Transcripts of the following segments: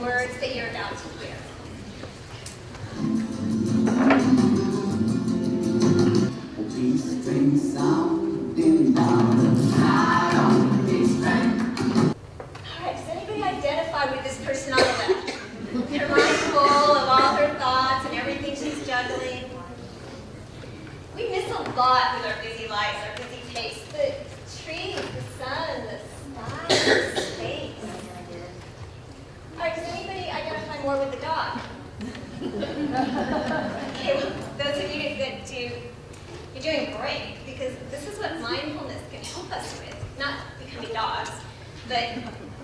words that you're about to hear. These things sounding down the side on the big train. All right, does anybody identify with this person on the left? Her mind full of all her thoughts and everything she's juggling. We miss a lot with our busy lives, our busy pace. The trees, the sun, the sky, the space. All right, does anybody identify more with the dog? Okay, well, those of you that do, you're doing great, because this is what mindfulness can help us with. Not becoming dogs, but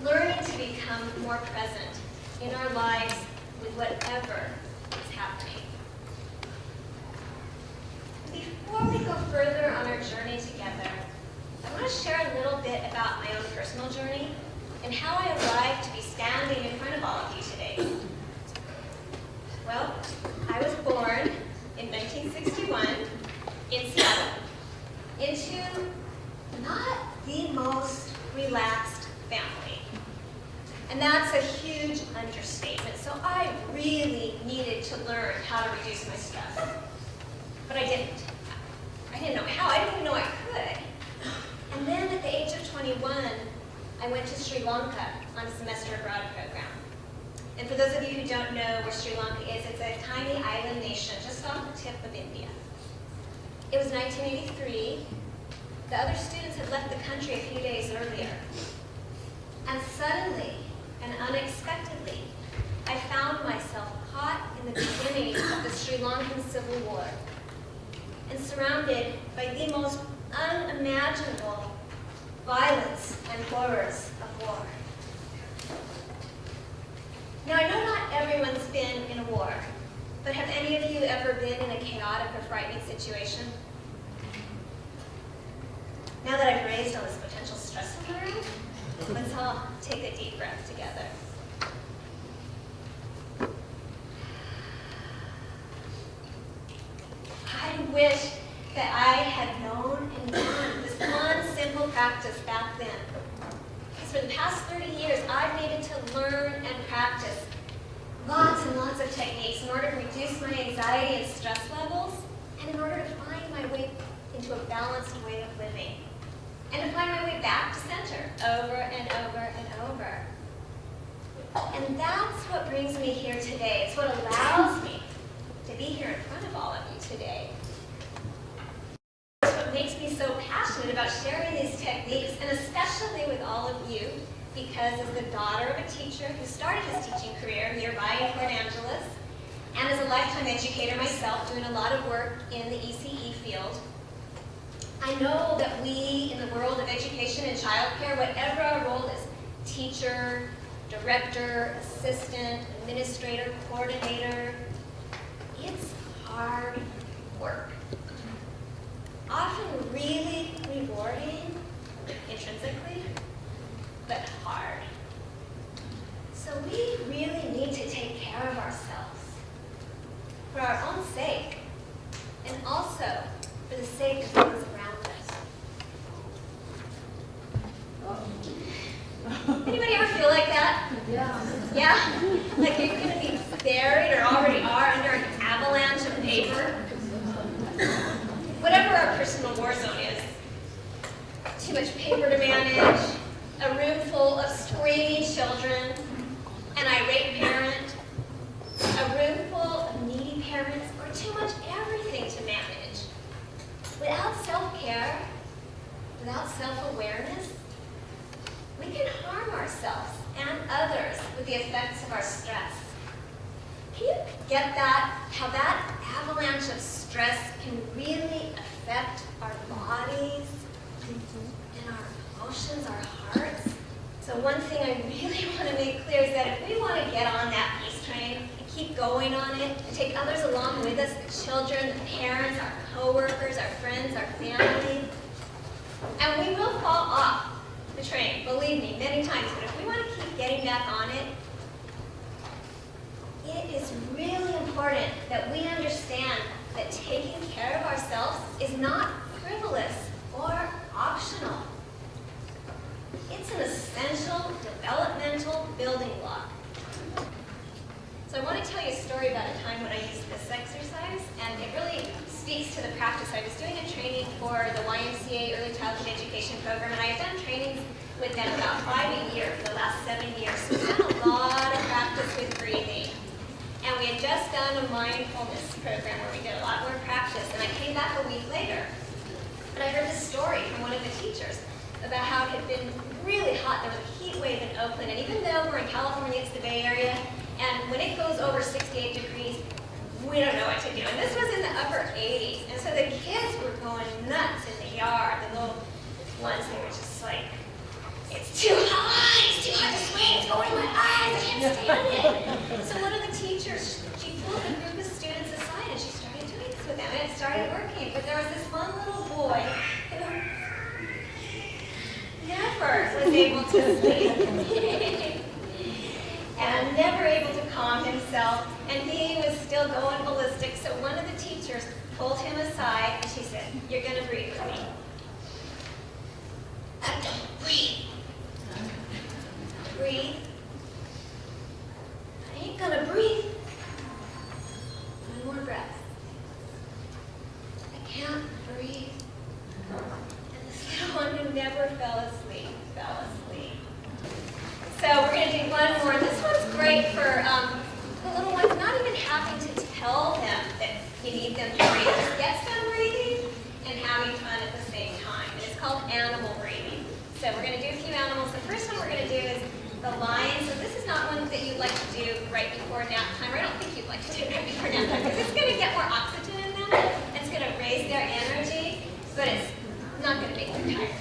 learning to become more present in our lives with whatever is happening. Before we go further on our journey together, I want to share a little bit about my own personal journey and how I arrived to be standing in front of all of you today. Well, I was born in 1961 in Seattle into not the most relaxed family. And that's a huge understatement. So I really needed to learn how to reduce my stress. But I didn't. I didn't know how. I didn't even know I could. And then at the age of 21, I went to Sri Lanka on a semester abroad program. And for those of you who don't know where Sri Lanka is, it's a tiny island nation just off the tip of India. It was 1983. The other students had left the country a few days earlier. And suddenly and unexpectedly, I found myself caught in the beginning of the Sri Lankan Civil War and surrounded by the most unimaginable violence and horrors of war. Now, I know not everyone's been in a war, but have any of you ever been in a chaotic or frightening situation? Now that I've raised all this potential stress around, let's all take a deep breath together. I wish that I had known and done this one simple practice back then. Because for the past 30 years, I've needed to learn and practice lots and lots of techniques in order to reduce my anxiety and stress levels, and in order to find my way into a balanced way of living. And to find my way back to center over and over and over. And that's what brings me here today. It's what allows me to be here in front of all of you today. It's what makes me so passionate about sharing these techniques, and especially with all of you, because as the daughter of a teacher who started his teaching career nearby in Port Angeles, and as a lifetime educator myself doing a lot of work in the ECE field, I know that we, in the world of education and childcare, whatever our role is, teacher, director, assistant, administrator, coordinator, it's hard work. Often really rewarding, intrinsically, but hard. So we really need to take care of ourselves for our own sake, and also for the sake of those around us. Anybody ever feel like that? Yeah. Yeah? Like you're going to be buried or already are under an avalanche of paper? Whatever our personal war zone is. Too much paper to manage, a room full of screaming children, an irate parent, a room full of needy parents, or too much everything to manage. Without self-care, without self-awareness, we can harm ourselves and others with the effects of our stress. Can you get that? How that avalanche of stress can really affect our bodies and our emotions, our hearts? So one thing I really want to make clear is that if we want to get on that peace train and keep going on it and take others along with us, the children, the parents, our coworkers, our friends, our family, and we will fall off the train, believe me, many times, but if we want to keep getting back on it, it is really important that we understand that taking care of ourselves is not frivolous or optional. It's an essential developmental building block. to the practice. I was doing a training for the YMCA Early Childhood Education Program, and I had done trainings with them about 5 a year for the last 7 years. So we've done a lot of practice with breathing. And we had just done a mindfulness program where we did a lot more practice. And I came back a week later, and I heard this story from one of the teachers about how it had been really hot. There was a heat wave in Oakland, and even though we're in California, it's the Bay Area, and when it goes over 68 degrees, we don't know what to do. And this was in the upper 80s, and so the kids were going nuts in the yard. The little ones, they were just like, it's too hot to swim, it's going in my eyes, I can't stand it. So one of the teachers, she pulled a group of students aside and she started doing this with them, and it started working. But there was this one little boy who never was able to sleep and never able to calm himself, and he was still going ballistic. So one of the teachers pulled him aside and she said, "You're going to breathe with me." Don't breathe. Breathe. I ain't gonna breathe. One more breath. I can't breathe. And this little one who never fell asleep, fell asleep. So we're gonna do one more. This one's great for the little ones not even having to tell them that you need them to breathe. Just get them breathing and having fun at the same time. And it's called animal breathing. So we're going to do a few animals. The first one we're going to do is the lion. So this is not one that you like to do right before nap time. Or I don't think you'd like to do it right before nap time because it's going to get more oxygen in them. And it's going to raise their energy, but it's not going to make them tired.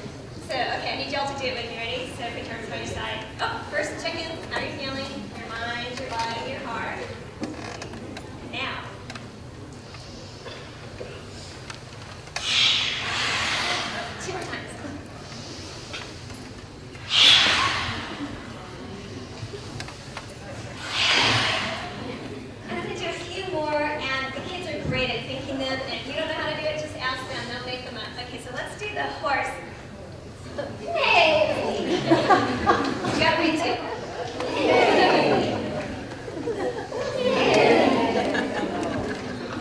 So, okay, I need y'all to do it with me. Ready? So if your turns by your side. Oh, first check in. How are you feeling? Your mind, your body, your heart. Now. Two more times. I'm going to do a few more, and the kids are great at thinking them, and if you don't know how to do it, just ask them. They'll make them up. Okay, so let's do the horse. Hey! You got to read too.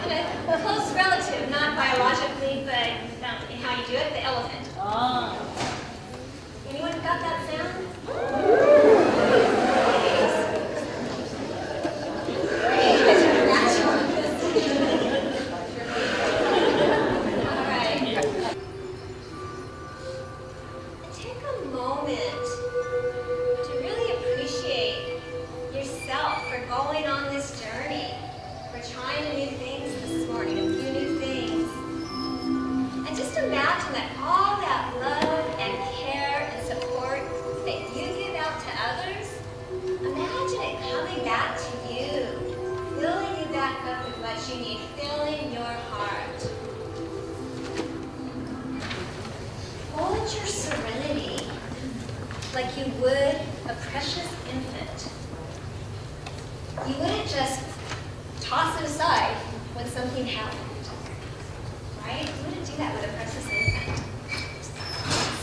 And a close relative, not biologically, but in how you do it, the elephant. Anyone got that sound? All right. Take a moment to really appreciate yourself for going on this journey, for trying new things this morning, a few new things. And just imagine that all that love and care and support that you give out to others, imagine it coming back to you, filling you back up with what you need, filling your heart. Hold your serenity like you would a precious infant. You wouldn't just toss it aside when something happened, right? You wouldn't do that with a precious infant.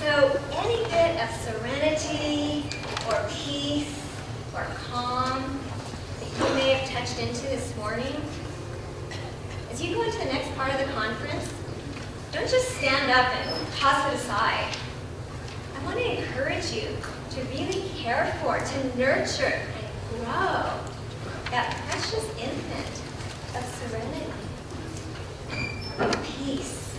So any bit of serenity or peace or calm that you may have touched into this morning, as you go into the next part of the conference, don't just stand up and toss it aside. I want to encourage you to really care for, to nurture and grow that precious infant of serenity, of peace,